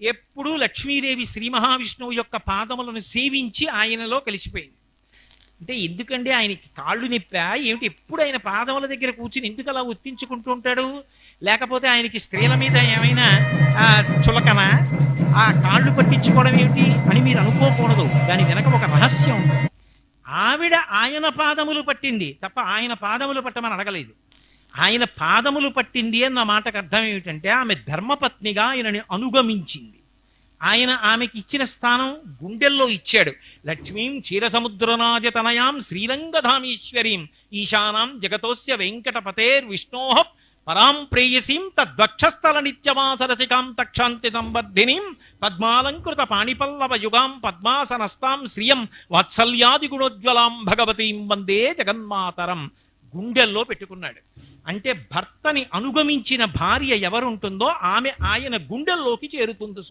ఎప్పుడూ లక్ష్మీదేవి శ్రీ మహావిష్ణువు యొక్క పాదములను సేవించి ఆయనలో కలిసిపోయింది. అంటే ఎందుకంటే ఆయనకి కాళ్ళు నొప్పా ఏమిటి? ఎప్పుడు ఆయన పాదముల దగ్గర కూర్చుని ఎందుకు అలా ఒత్తించుకుంటూ ఉంటాడు? లేకపోతే ఆయనకి స్త్రీల మీద ఏమైనా చులకనా? ఆ కాళ్ళు పట్టించుకోవడం ఏమిటి అని మీరు అనుకోకూడదు. దాని వెనక ఒక రహస్యం ఉంది. ఆవిడ ఆయన పాదములు పట్టింది తప్ప ఆయన పాదములు పట్టమని అడగలేదు. ఆయన పాదములు పట్టింది అన్న మాటకు అర్థం ఏమిటంటే ఆమె ధర్మపత్నిగా ఆయనని అనుగమించింది. ఆయన ఆమెకి ఇచ్చిన స్థానం గుండెల్లో ఇచ్చాడు. లక్ష్మీం క్షీరసముద్రనాజతనయాం శ్రీరంగధామీశ్వరీం ఈశానాం జగతోస్య వెంకటపతేర్ విష్ణోః పరాం ప్రేయసీం తద్వక్షస్థల నిత్యమాసరసికాం తక్షాంతి సంవర్ధినీం పద్మాలంకృత పాణిపల్లవ యుగాం పద్మాసనస్తాం శ్రియం వాత్సల్యాది గుణోజ్వలాం భగవతీం వందే జగన్మాతరం గుండెల్లో పెట్టుకున్నాడు. అంటే భర్తని అనుగమించిన భార్య ఎవరుంటుందో ఆమె ఆయన గుండెల్లోకి చేరుతుంది.